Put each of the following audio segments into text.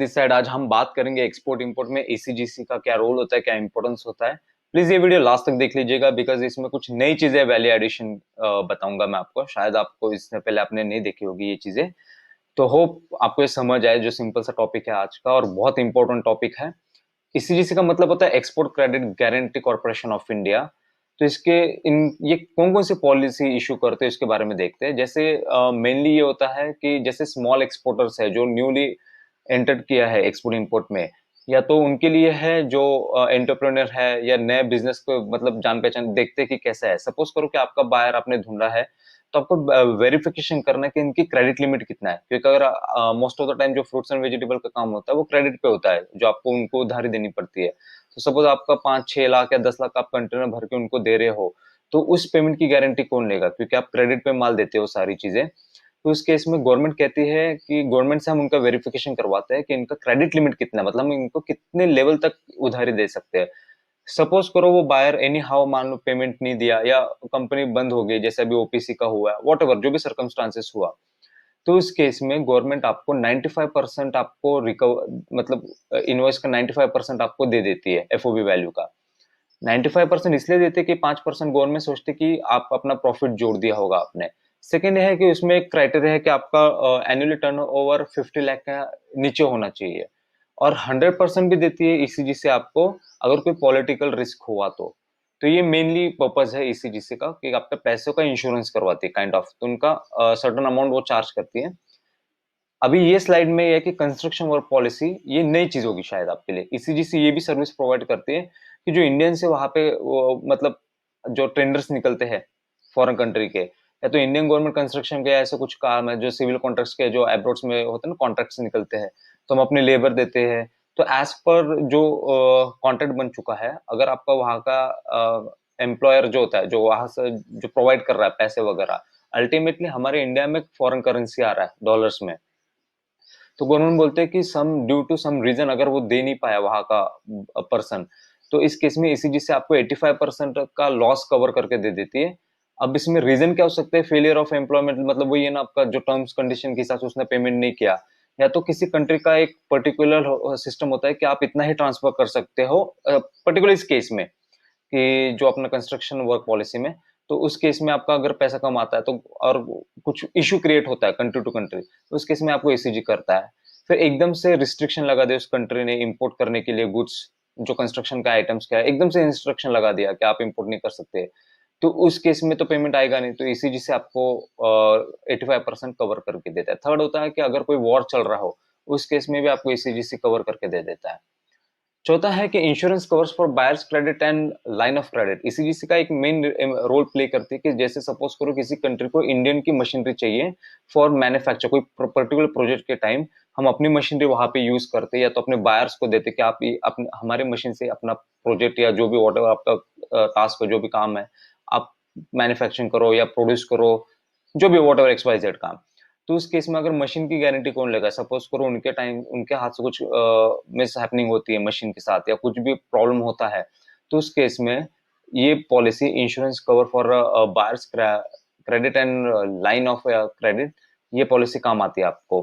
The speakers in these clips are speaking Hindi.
दिस साइड आज हम बात करेंगे एक्सपोर्ट इंपोर्ट में ईसीजीसी का क्या रोल होता है, क्या इंपॉर्टेंस होता है। प्लीज ये वीडियो लास्ट तक देख लीजिएगा बिकॉज इसमें कुछ नई चीजें वैल्यू एडिशन बताऊंगा मैं आपको। शायद आपको इससे पहले आपने नहीं देखी होगी ये चीजें। तो होप आपको ये समझ आए। जो सिंपल सा टॉपिक है आज का और बहुत इंपॉर्टेंट टॉपिक है। ईसीजीसी का मतलब होता है export credit guarantee corporation of India. तो इसके इन ये कौन कौन सी पॉलिसी इशू करते हैं इसके बारे में देखते हैं। जैसे मेनली ये होता है कि जैसे स्मॉल एक्सपोर्टर्स है जो न्यूली एंटर किया है एक्सपोर्ट इंपोर्ट में, या तो उनके लिए है जो एंटरप्रेन्योर है या नए बिजनेस को मतलब जान पहचान देखते हैं कि कैसा है। सपोज करो कि आपका बायर आपने ढूंढा है, तो आपको वेरिफिकेशन करना है कि इनकी क्रेडिट लिमिट कितना है, क्योंकि अगर मोस्ट ऑफ द टाइम जो फ्रूट्स एंड वेजिटेबल का काम होता है वो क्रेडिट पे होता है, जो आपको उनको उधारी देनी पड़ती है। तो सपोज आपका 5-6 लाख या 10 लाख आप कंटेनर भर के उनको दे रहे हो, तो उस पेमेंट की गारंटी कौन लेगा, क्योंकि आप क्रेडिट पे माल देते हो सारी चीजें। तो इस केस में गवर्नमेंट कहती है कि गवर्नमेंट से हम उनका वेरिफिकेशन करवाते हैं कि इनका क्रेडिट लिमिट कितना है, मतलब हम इनको कितने लेवल तक उधारी दे सकते हैं। सपोज करो वो बायर एनी हाउ मान लो पेमेंट नहीं दिया या कंपनी बंद हो गई, जैसे अभी ओपीसी का हुआ, वॉट एवर जो भी सर्कमस्टांसेस हुआ, तो इस केस में गवर्नमेंट आपको 95% आपको रिकवर मतलब इनवॉइस का 95% आपको दे देती है एफओबी वैल्यू का। 95% इसलिए देते कि 5% गवर्नमेंट सोचते कि आप अपना प्रॉफिट जोड़ दिया होगा आपने। सेकेंड है कि उसमें एक क्राइटेरिया है कि आपका एनुअली टर्नओवर 50 लाख का नीचे होना चाहिए। और 100% भी देती है ईसीजी से आपको, अगर कोई पॉलिटिकल रिस्क हुआ तो ये मेनली पर्पज है ईसीजीसी का कि आपके पैसों का इंश्योरेंस करवाती है काइंड ऑफ, तो उनका सर्टन अमाउंट वो चार्ज करती है। अभी ये स्लाइड में ये है कि कंस्ट्रक्शन वर्क पॉलिसी ये नई चीज होगी शायद आपके लिए। ईसीजीसी ये भी सर्विस प्रोवाइड करती है कि जो इंडियन से वहां पे वो मतलब जो टेंडर्स निकलते हैं फॉरेन कंट्री के, या तो इंडियन गवर्नमेंट कंस्ट्रक्शन के ऐसे कुछ काम है जो सिविल कॉन्ट्रैक्ट्स के जो एब्रोड्स में होते हैं ना, कॉन्ट्रैक्ट्स निकलते हैं, तो हम अपने लेबर देते हैं। तो एज पर जो कॉन्ट्रैक्ट बन चुका है, अगर आपका वहां का एम्प्लॉयर जो होता है, जो वहां से जो प्रोवाइड कर रहा है पैसे वगैरह, अल्टीमेटली हमारे इंडिया में फॉरेन करेंसी आ रहा है डॉलर्स में, तो गवर्नमेंट बोलते हैं कि सम ड्यू टू सम रीजन अगर वो दे नहीं पाया वहां का पर्सन, तो इस केस में इसी से आपको 85% का लॉस कवर करके दे देती है। अब इसमें रीजन क्या हो सकते हैं, फेलियर ऑफ एम्प्लॉयमेंट, मतलब वही है ना आपका जो टर्म्स कंडीशन के हिसाब से उसने पेमेंट नहीं किया, या तो किसी कंट्री का एक पर्टिकुलर सिस्टम होता है कि आप इतना ही ट्रांसफर कर सकते हो पर्टिकुलर इस केस में, कि जो अपना कंस्ट्रक्शन वर्क पॉलिसी में, तो उस केस में आपका अगर पैसा कम आता है तो और कुछ इशू क्रिएट होता है कंट्री टू कंट्री, तो उस केस में आपको ईसीजी करता है। फिर एकदम से रिस्ट्रिक्शन लगा दे उस कंट्री ने इंपोर्ट करने के लिए गुड्स, जो कंस्ट्रक्शन का आइटम्स का है, एकदम से इंस्ट्रक्शन लगा दिया कि आप इंपोर्ट नहीं कर सकते, तो उस केस में तो पेमेंट आएगा नहीं, तो ईसीजी से आपको 85% कवर करके देता है। थर्ड होता है कि अगर कोई वॉर चल रहा हो, उस केस में भी आपको ईसीजी से कवर करके दे देता है। चौथा है कि insurance covers for buyers credit and line of credit. इसी का एक मेन रोल प्ले करती है कि जैसे सपोज करो किसी कंट्री को इंडियन की मशीनरी चाहिए फॉर मैन्युफैक्चर, कोई पर्टिकुलर प्रोजेक्ट के टाइम हम अपनी मशीनरी वहां पे यूज करते हैं, या तो अपने बायर्स को देते कि आप अपने हमारे मशीन से अपना प्रोजेक्ट या जो भी वॉट आपका टास्क है, जो भी काम है, आप मैन्युफैक्चरिंग करो या प्रोड्यूस करो, जो भी whatever X Y Z काम। तो उस केस में अगर मशीन की गारंटी कौन लेगा, सपोज करो उनके टाइम उनके हाथ से कुछ मिस हैपनिंग होती है मशीन के साथ, या कुछ भी प्रॉब्लम होता है, तो उस केस में ये policy insurance cover for buyers credit and line of credit, ये पॉलिसी काम आती है आपको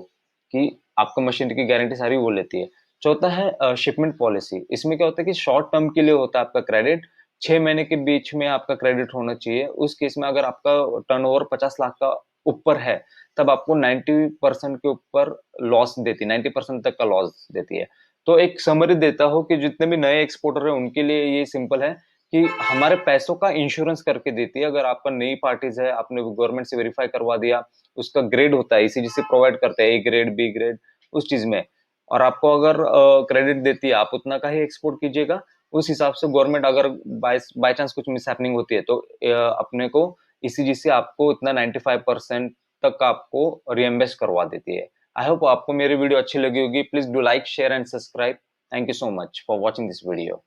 कि आपका मशीन की गारंटी सारी वो लेती है। चौथा है शिपमेंट पॉलिसी। इसमें क्या होता है कि शॉर्ट टर्म के लिए होता है आपका क्रेडिट, 6 महीने के बीच में आपका क्रेडिट होना चाहिए। उस केस में अगर आपका टर्नओवर 50 लाख का ऊपर है, तब आपको 90% के ऊपर लॉस देती है, 90% तक का लॉस देती है। तो एक समरी देता हूँ कि जितने भी नए एक्सपोर्टर है उनके लिए ये सिंपल है कि हमारे पैसों का इंश्योरेंस करके देती है। अगर आपका नई पार्टीज है, आपने गवर्नमेंट से वेरीफाई करवा दिया, उसका ग्रेड होता है ईसीजी प्रोवाइड करते हैं, ए ग्रेड बी ग्रेड उस चीज में, और आपको अगर क्रेडिट देती है आप उतना का ही एक्सपोर्ट कीजिएगा। उस हिसाब से गवर्नमेंट अगर बाय चांस कुछ मिस हैपनिंग होती है, तो अपने को ईसीजी से आपको इतना 95% तक आपको रिएम्बर्स करवा देती है। आई होप आपको मेरी वीडियो अच्छी लगी होगी। Please do like share and subscribe. Thank you so much for watching this video.